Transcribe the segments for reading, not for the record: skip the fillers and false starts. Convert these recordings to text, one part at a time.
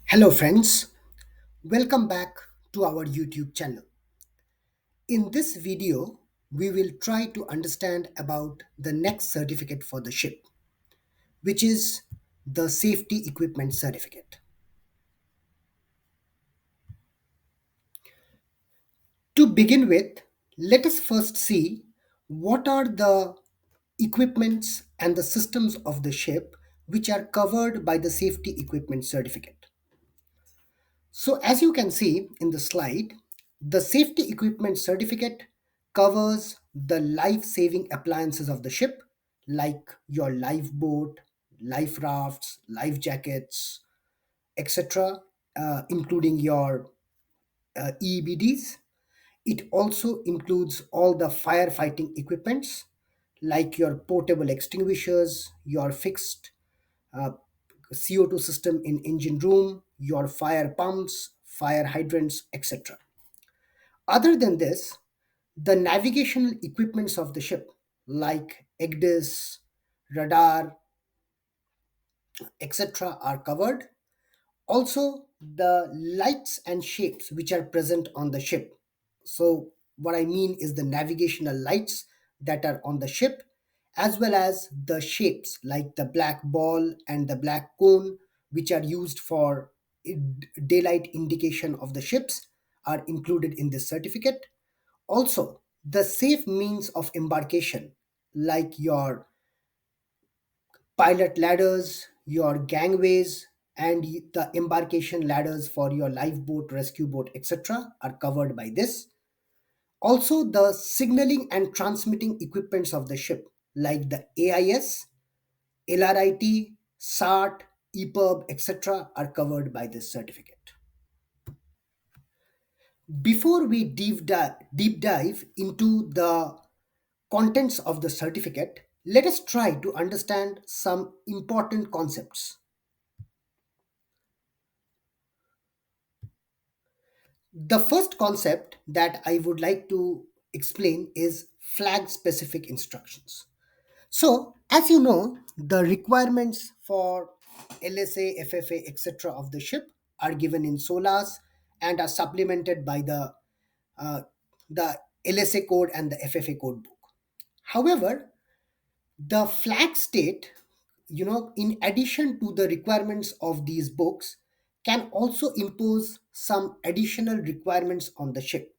Hello, friends. Welcome back to our YouTube channel. In this video, we will try to understand about the next certificate for the ship, which is the Safety Equipment Certificate. To begin with, let us first see what are the equipments and the systems of the ship which are covered by the Safety Equipment Certificate. So as you can see in the slide, the safety equipment certificate covers the life-saving appliances of the ship, like your lifeboat, life rafts, life jackets, etc., including your EBDs. It also includes all the firefighting equipments, like your portable extinguishers, your fixed uh, CO2 system in engine room, your fire pumps, fire hydrants, etc. Other than this, the navigational equipments of the ship, like EGDIS, radar, etc., are covered. Also, the lights and shapes which are present on the ship. So, what I mean is the navigational lights that are on the ship, as well as the shapes like the black ball and the black cone, which are used for daylight indication of the ships, are included in this certificate. Also, the safe means of embarkation, like your pilot ladders, your gangways, and the embarkation ladders for your lifeboat, rescue boat, etc., are covered by this. Also, the signaling and transmitting equipments of the ship, like the AIS, LRIT, SART, EPUB, etc., are covered by this certificate. Before we deep dive into the contents of the certificate, let us try to understand some important concepts. The first concept that I would like to explain is flag specific instructions. So, as you know, the requirements for LSA, FFA, etc. of the ship are given in SOLAS and are supplemented by uh, the LSA code and the FFA code book. However, the flag state, in addition to the requirements of these books, can also impose some additional requirements on the ship.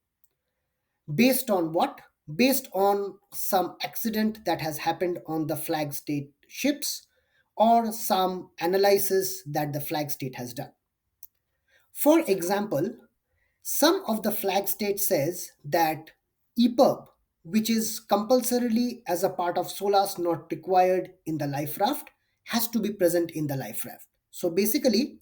Based on what? Based on some accident that has happened on the flag state ships or some analysis that the flag state has done. For example, some of the flag state says that EPUB, which is compulsorily as a part of SOLAS not required in the life raft, has to be present in the life raft. So basically,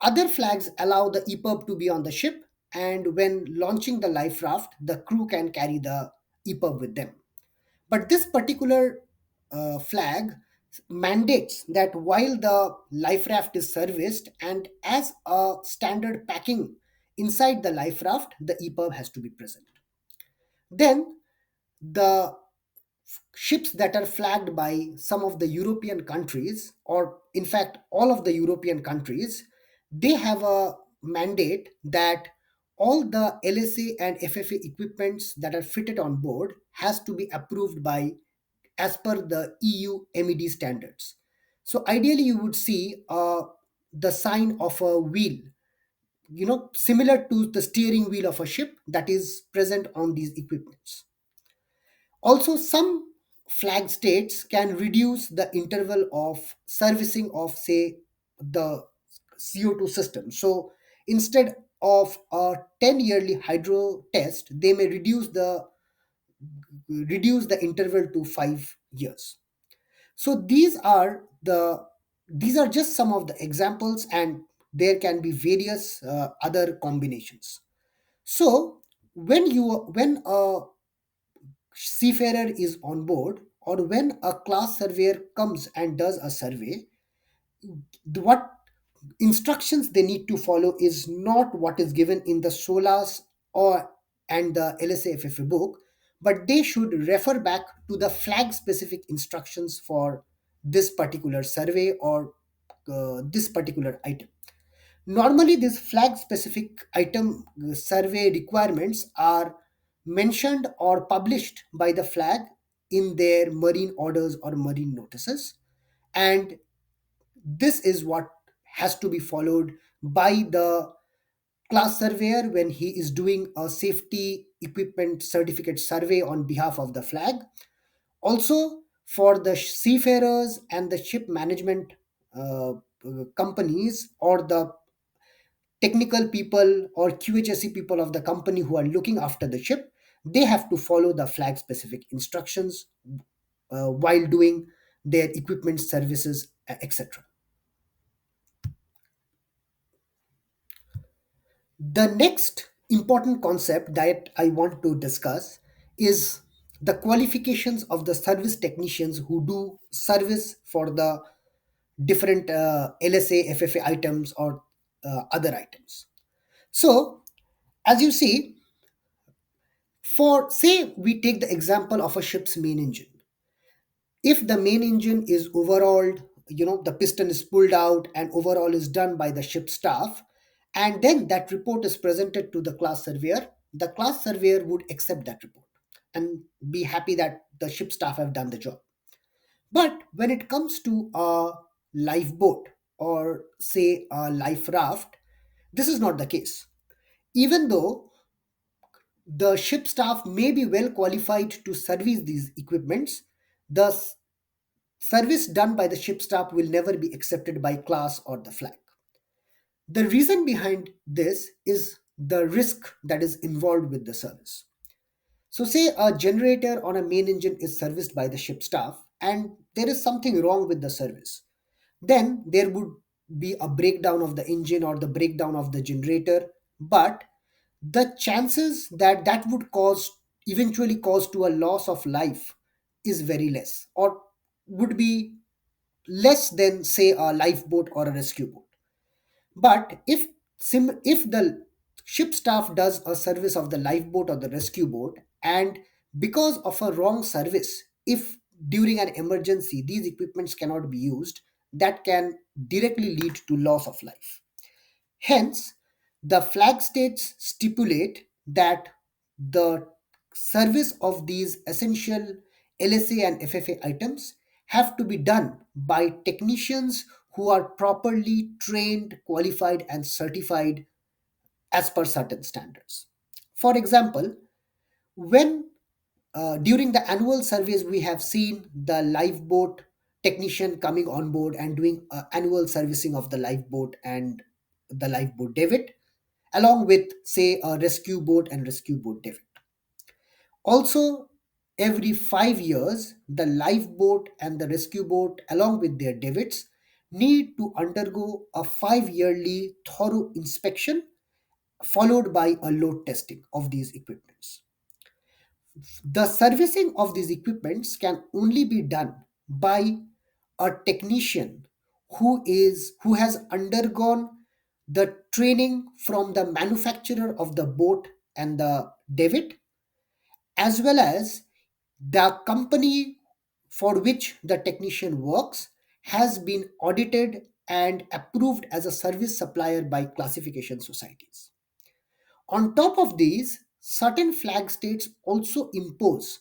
other flags allow the EPUB to be on the ship, and when launching the life raft, the crew can carry the EPUB with them. But this particular flag mandates that while the life raft is serviced and as a standard packing inside the life raft, the EPUB has to be present. Then the ships that are flagged by some of the European countries, or in fact, all of the European countries, they have a mandate that all the LSA and FFA equipments that are fitted on board has to be approved by as per the EU MED standards. So ideally, you would see the sign of a wheel, similar to the steering wheel of a ship that is present on these equipments. Also, some flag states can reduce the interval of servicing of, say, the CO2 system. So instead of a 10 yearly hydro test, they may reduce the interval to 5 years. So these are just some of the examples, and there can be various other combinations. So when a seafarer is on board, or when a class surveyor comes and does a survey, what instructions they need to follow is not what is given in the SOLAS or and the LSAFFA book, but they should refer back to the flag specific instructions for this particular survey or this particular item. Normally, these flag specific item survey requirements are mentioned or published by the flag in their marine orders or marine notices. And this is what has to be followed by the class surveyor when he is doing a safety equipment certificate survey on behalf of the flag. Also, for the seafarers and the ship management companies, or the technical people or QHSE people of the company who are looking after the ship, they have to follow the flag specific instructions while doing their equipment services, etc. The next important concept that I want to discuss is the qualifications of the service technicians who do service for the different LSA, FFA items or other items. So, as you see, for say we take the example of a ship's main engine. If the main engine is overhauled, the piston is pulled out and overhaul is done by the ship staff, and then that report is presented to the class surveyor, the class surveyor would accept that report and be happy that the ship staff have done the job. But when it comes to a lifeboat or say a life raft, this is not the case. Even though the ship staff may be well qualified to service these equipments, the service done by the ship staff will never be accepted by class or the flag. The reason behind this is the risk that is involved with the service. So, say a generator on a main engine is serviced by the ship staff and there is something wrong with the service, then there would be a breakdown of the engine or the breakdown of the generator. But the chances that that would cause eventually cause to a loss of life is very less, or would be less than say a lifeboat or a rescue boat. But if the ship staff does a service of the lifeboat or the rescue boat, and because of a wrong service, if during an emergency these equipments cannot be used, that can directly lead to loss of life. Hence, the flag states stipulate that the service of these essential LSA and FFA items have to be done by technicians who are properly trained, qualified, and certified as per certain standards. For example, when during the annual surveys, we have seen the lifeboat technician coming on board and doing annual servicing of the lifeboat and the lifeboat davit, along with, say, a rescue boat and rescue boat davit. Also, every 5 years, the lifeboat and the rescue boat, along with their davits, need to undergo a 5 yearly thorough inspection followed by a load testing of these equipments. The servicing of these equipments can only be done by a technician who has undergone the training from the manufacturer of the boat and the davit, as well as the company for which the technician works has been audited and approved as a service supplier by classification societies. On top of these, certain flag states also impose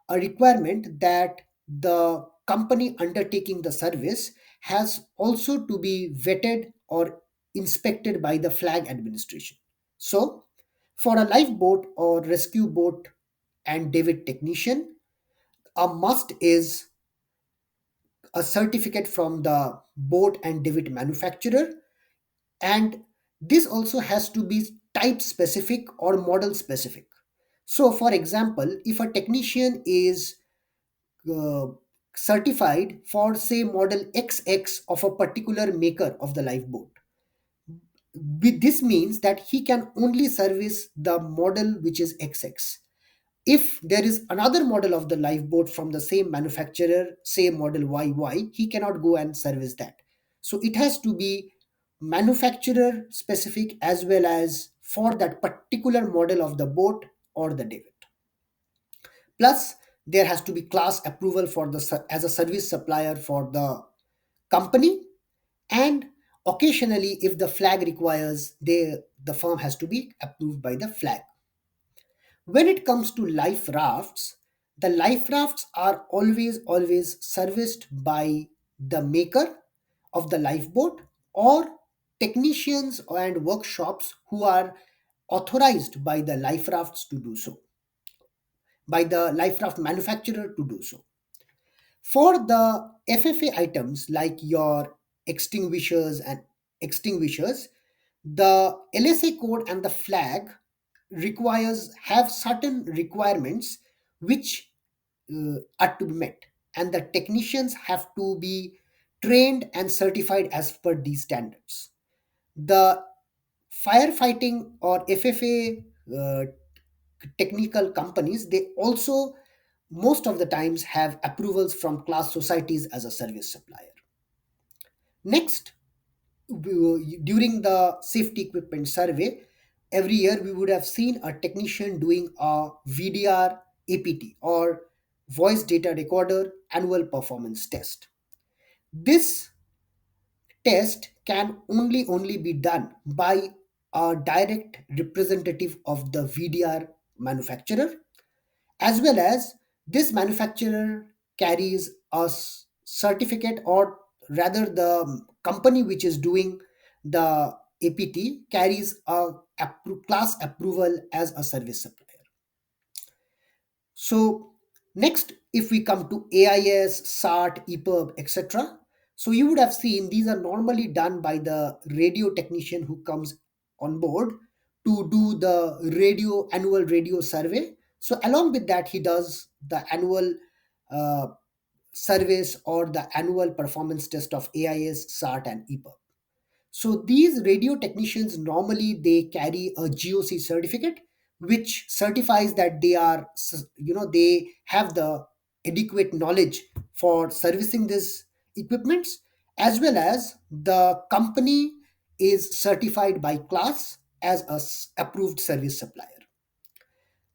a requirement that the company undertaking the service has also to be vetted or inspected by the flag administration. So, for a lifeboat or rescue boat and davit technician, a must is a certificate from the boat and davit manufacturer, and this also has to be type specific or model specific. So, for example, if a technician is uh, certified for, say, model XX of a particular maker of the lifeboat, this means that he can only service the model which is XX. If there is another model of the lifeboat from the same manufacturer, say model YY, he cannot go and service that. So it has to be manufacturer specific as well as for that particular model of the boat or the davit. Plus, there has to be class approval for the as a service supplier for the company, and Occasionally, if the flag requires, the firm has to be approved by the flag. When it comes to life rafts, the life rafts are always serviced by the maker of the lifeboat or technicians and workshops who are authorized by the life rafts to do so, by the life raft manufacturer to do so. For the FFA items like your extinguishers, the LSA code and the flag requires have certain requirements which are to be met, and the technicians have to be trained and certified as per these standards. The firefighting or FFA technical companies, they also most of the times have approvals from class societies as a service supplier. Next, during the safety equipment survey, every year we would have seen a technician doing a VDR APT or voice data recorder annual performance test. This test can only be done by a direct representative of the VDR manufacturer, as well as this manufacturer carries a certificate, or rather the company which is doing the APT carries a class approval as a service supplier. So next, if we come to AIS, SART, EPUB, etc., so you would have seen these are normally done by the radio technician who comes on board to do the annual radio survey. So along with that, he does the annual uh, service or the annual performance test of AIS, SART, and EPUB. So these radio technicians normally they carry a GOC certificate which certifies that they are they have the adequate knowledge for servicing this equipments, as well as the company is certified by class as a approved service supplier.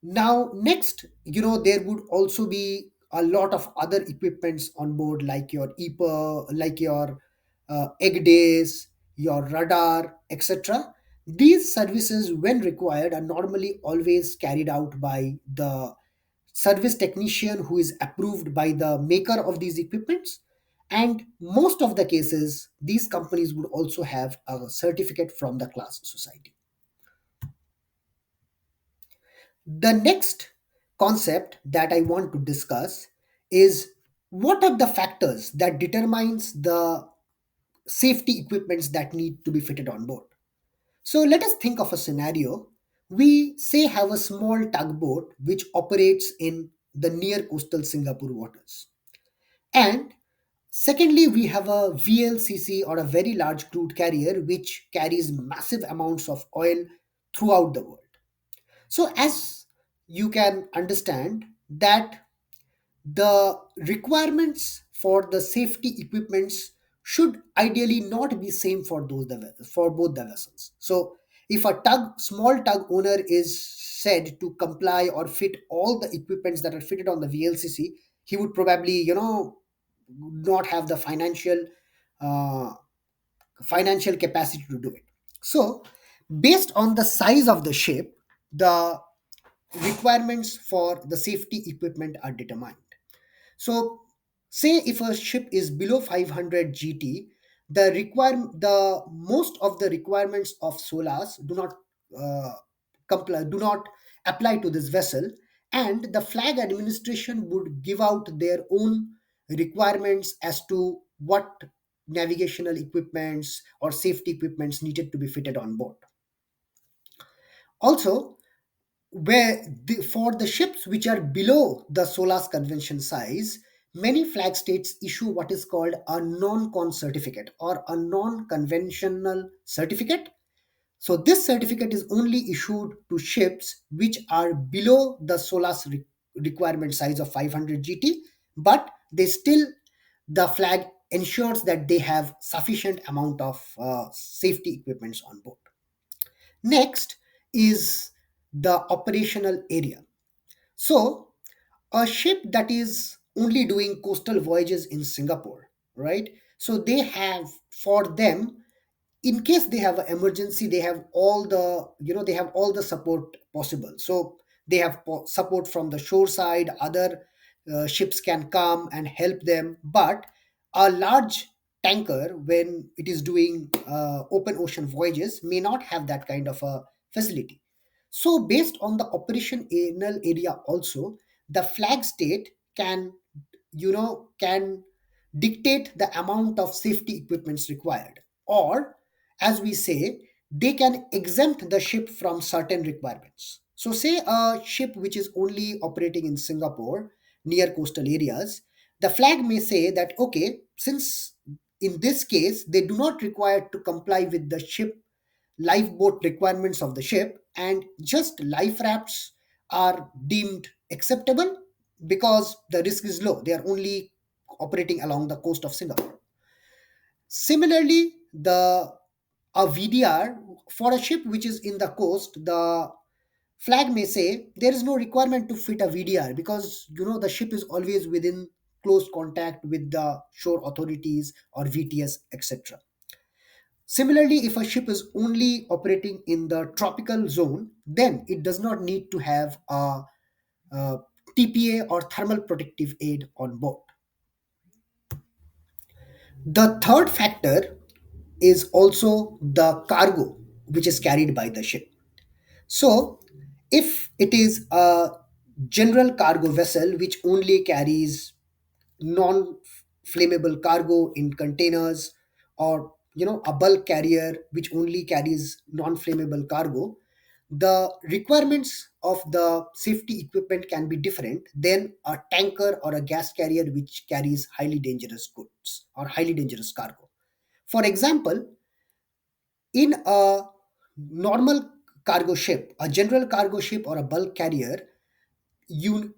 Now, next, there would also be a lot of other equipments on board, like your EPA, like your egg days, your radar, etc. These services, when required, are normally always carried out by the service technician who is approved by the maker of these equipments. And most of the cases, these companies would also have a certificate from the class society. The next concept that I want to discuss is what are the factors that determines the safety equipments that need to be fitted on board. So let us think of a scenario. We say have a small tugboat which operates in the near coastal Singapore waters. And secondly, we have a VLCC or a very large crude carrier which carries massive amounts of oil throughout the world. So, as you can understand, that the requirements for the safety equipments should ideally not be same for for both the vessels. So, if a small tug owner is said to comply or fit all the equipments that are fitted on the VLCC, he would probably, not have the uh, financial capacity to do it. So, based on the size of the ship, the requirements for the safety equipment are determined. So, say if a ship is below 500 GT, the most of the requirements of SOLAS uh, do not apply to this vessel, and the flag administration would give out their own requirements as to what navigational equipments or safety equipments needed to be fitted on board. Also, for the ships which are below the SOLAS convention size, many flag states issue what is called a non-con certificate or a non-conventional certificate. So this certificate is only issued to ships which are below the SOLAS requirement size of 500 GT, but they still the flag ensures that they have sufficient amount of safety equipments on board. Next is the operational area. So, a ship that is only doing coastal voyages in Singapore, right? So, they have for them, in case they have an emergency, they have all the, they have all the support possible. So they have support from the shore side, other ships can come and help them. But a large tanker, when it is doing open ocean voyages, may not have that kind of a facility. So based on the operational area also, the flag state can, can dictate the amount of safety equipments required, or as we say, they can exempt the ship from certain requirements. So say a ship which is only operating in Singapore near coastal areas, the flag may say that, okay, since in this case they do not require to comply with the ship lifeboat requirements of the ship, and just life rafts are deemed acceptable because the risk is low, they are only operating along the coast of Singapore. Similarly, the a VDR for a ship which is in the coast, the flag may say there is no requirement to fit a VDR because the ship is always within close contact with the shore authorities or VTS, etc. Similarly, if a ship is only operating in the tropical zone, then it does not need to have a TPA or thermal protective aid on board. The third factor is also the cargo which is carried by the ship. So, if it is a general cargo vessel which only carries non flammable cargo in containers, or a bulk carrier which only carries non flammable cargo, the requirements of the safety equipment can be different than a tanker or a gas carrier which carries highly dangerous goods or highly dangerous cargo. For example, in a normal cargo ship, a general cargo ship or a bulk carrier, you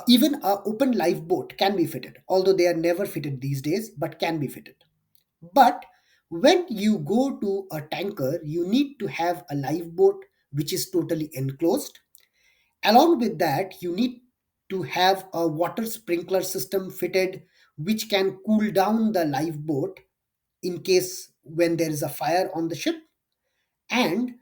even a open lifeboat can be fitted, although they are never fitted these days, but can be fitted. But when you go to a tanker, you need to have a lifeboat which is totally enclosed. Along with that, you need to have a water sprinkler system fitted which can cool down the lifeboat in case when there is a fire on the ship. And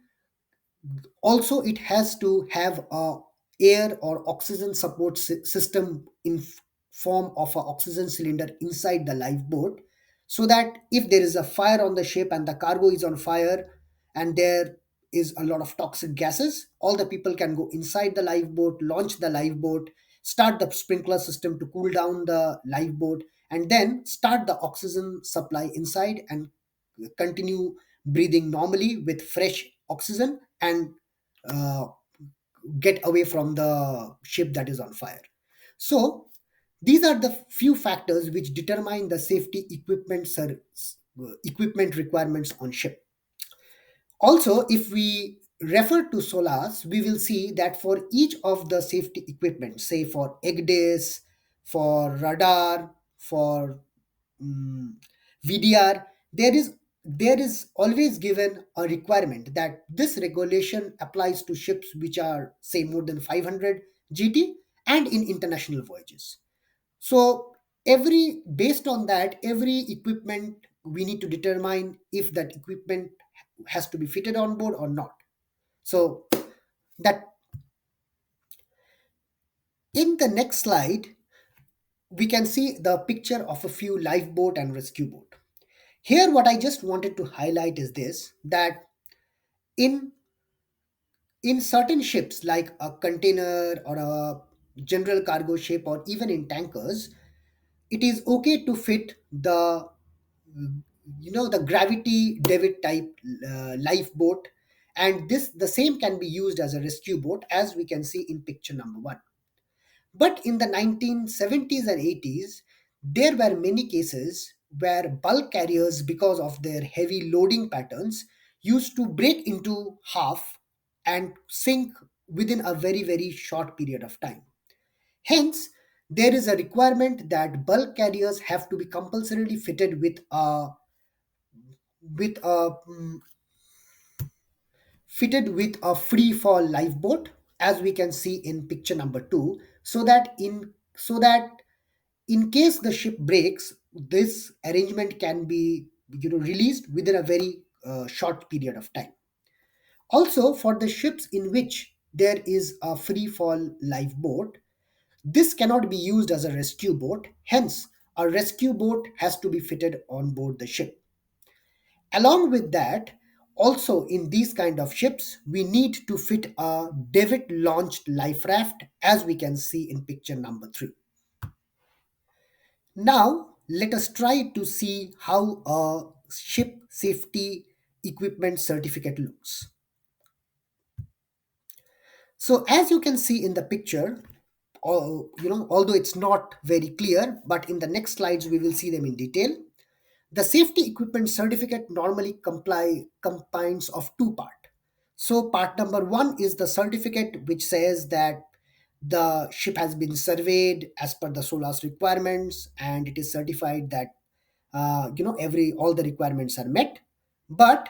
also it has to have a air or oxygen support system in form of a oxygen cylinder inside the lifeboat, so that if there is a fire on the ship and the cargo is on fire and there is a lot of toxic gases, all the people can go inside the lifeboat, launch the lifeboat, start the sprinkler system to cool down the lifeboat, and then start the oxygen supply inside and continue breathing normally with fresh oxygen, and uh, get away from the ship that is on fire. So these are the few factors which determine the safety equipment requirements on ship. Also, if we refer to SOLAS, we will see that for each of the safety equipment, say for EGDIS, for radar, for mm, VDR, there is always given a requirement that this regulation applies to ships which are say more than 500 GT and in international voyages. So every based on that, every equipment we need to determine if that equipment has to be fitted on board or not. So that in the next slide we can see the picture of a few lifeboat and rescue boat. Here what I just wanted to highlight is this, that in in certain ships like a container or a general cargo ship or even in tankers, it is okay to fit the the gravity David type lifeboat, and this the same can be used as a rescue boat as we can see in picture number 1. But in the 1970s and 80s, there were many cases where bulk carriers, because of their heavy loading patterns, used to break into half and sink within a very, very short period of time. Hence, there is a requirement that bulk carriers have to be compulsorily fitted with a free fall lifeboat, as we can see in picture number 2, so that in case the ship breaks, this arrangement can be released within a very short period of time. Also, for the ships in which there is a free fall lifeboat, this cannot be used as a rescue boat. Hence, a rescue boat has to be fitted on board the ship. Along with that, also in these kind of ships, we need to fit a David launched life raft, as we can see in picture number 3. Now, let us try to see how a ship safety equipment certificate looks. So, as you can see in the picture, although it's not very clear, but in the next slides we will see them in detail. The safety equipment certificate normally combines of two parts. So part number one is the certificate which says that the ship has been surveyed as per the SOLAS requirements and it is certified that every all the requirements are met. But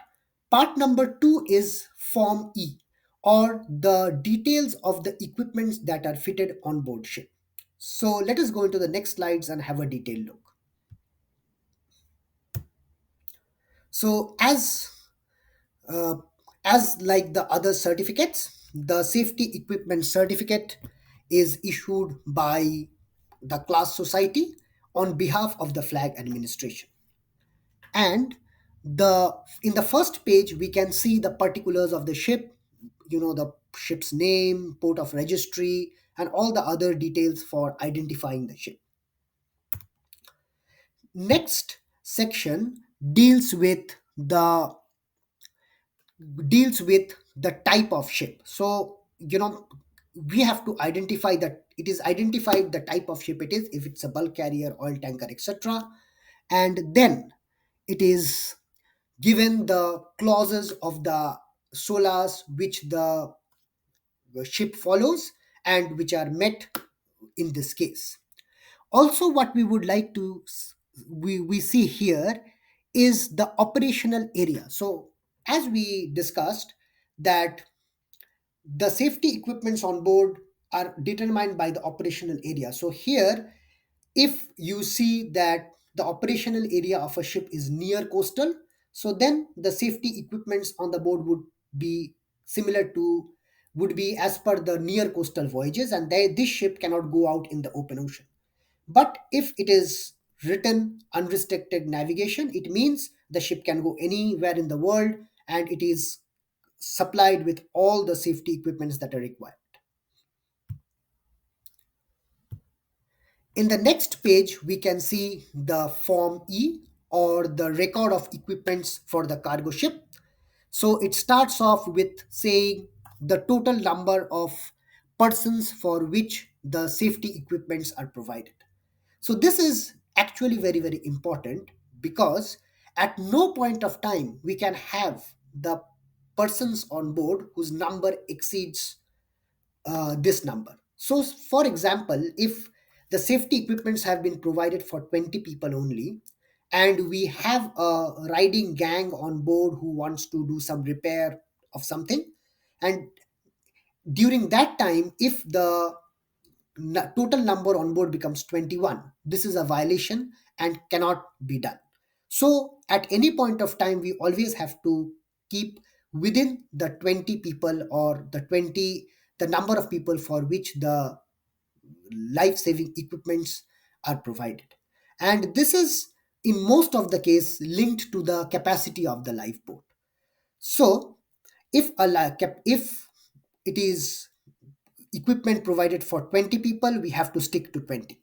part number two is Form E, or the details of the equipments that are fitted on board ship. So let us go into the next slides and have a detailed look. So uh, as like the other certificates, the safety equipment certificate is issued by the class society on behalf of the flag administration. And the in the first page we can see the particulars of the ship, the ship's name, port of registry, and all the other details for identifying the ship. Next section the deals with the type of ship. So we have to identify that it is identified the type of ship it is, if it's a bulk carrier, oil tanker, etc. And then it is given the clauses of the SOLAS which the ship follows and which are met in this case. Also, what we would like to we see here is the operational area. So as we discussed that the safety equipments on board are determined by the operational area. So here, if you see that the operational area of a ship is near coastal, so then the safety equipments on the board be similar to would be as per the near coastal voyages, and this ship cannot go out in the open ocean. But if it is written unrestricted navigation, it means the ship can go anywhere in the world and it is supplied with all the safety equipments that are required. In the next page, we can see the Form E, or the record of equipments for the cargo ship. So it starts off with saying the total number of persons for which the safety equipments are provided. So this is actually very, very important, because at no point of time we can have the persons on board whose number exceeds this number. So, for example, if the safety equipments have been provided for 20 people only, and we have a riding gang on board who wants to do some repair of something, and during that time, if the total number on board becomes 21, this is a violation and cannot be done. So at any point of time we always have to keep within the 20 people, or the number of people for which the life saving equipments are provided. And this is in most of the case linked to the capacity of the lifeboat. So if it is equipment provided for 20 people, we have to stick to 20.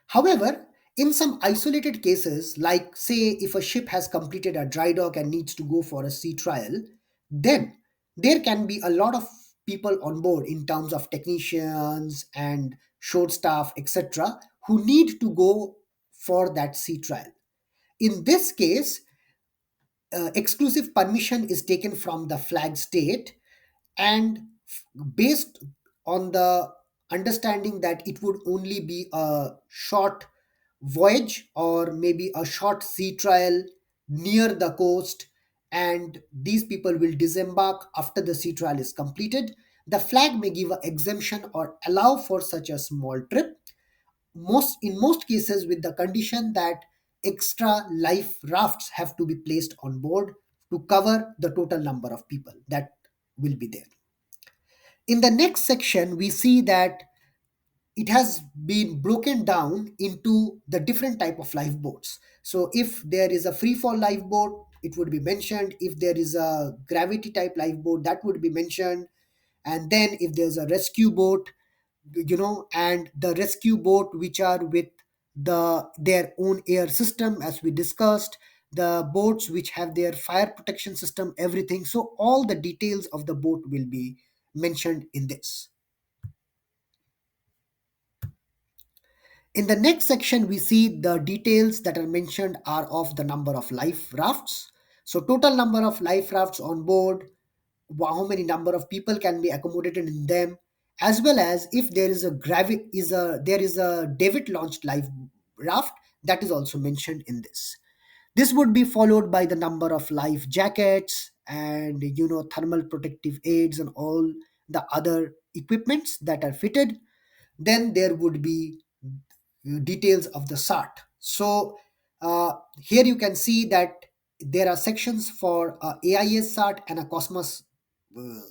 However, in some isolated cases, like say if a ship has completed a dry dock and needs to go for a sea trial, then there can be a lot of people on board in terms of technicians and shore staff, etc., who need to go for that sea trial. In this case, exclusive permission is taken from the flag state, and based on the understanding that it would only be a short voyage or maybe a short sea trial near the coast, and these people will disembark after the sea trial is completed, the flag may give an exemption or allow for such a small trip, most in most cases with the condition that extra life rafts have to be placed on board to cover the total number of people that will be there. In the next section, we see that it has been broken down into the different type of lifeboats. So if there is a free fall lifeboat, it would be mentioned. If there is a gravity type lifeboat, that would be mentioned. And then if there's a rescue boat, and the rescue boat which are with their own air system, as we discussed, the boats which have their fire protection system, everything. So all the details of the boat will be mentioned in this. In the next section, we see the details that are mentioned are of the number of life rafts. So total number of life rafts on board, how many number of people can be accommodated in them, as well as if there is a there is a David launched life raft, that is also mentioned in this. This would be followed by the number of life jackets and thermal protective aids and all the other equipments that are fitted. Then there would be details of the SART. So here you can see that there are sections for AIS SART and a Cosmos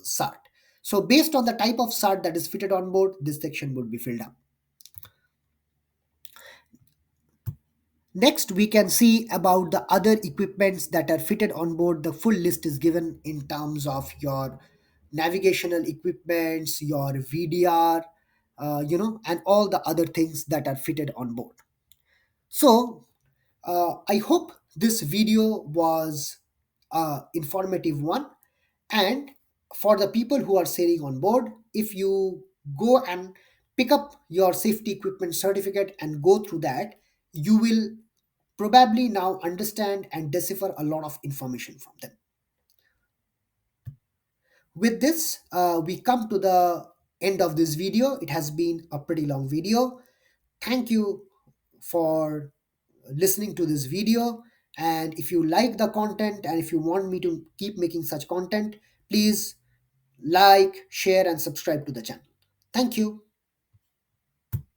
SART. So based on the type of SART that is fitted on board, this section would be filled up. Next, we can see about the other equipments that are fitted on board. The full list is given in terms of your navigational equipments, your VDR, and all the other things that are fitted on board. So I hope this video was informative one. And for the people who are sailing on board, if you go and pick up your safety equipment certificate and go through that, you will probably now understand and decipher a lot of information from them. With this, we come to the end of this video. It has been a pretty long video. Thank you for listening to this video. And if you like the content and if you want me to keep making such content, please like, share, and subscribe to the channel. Thank you.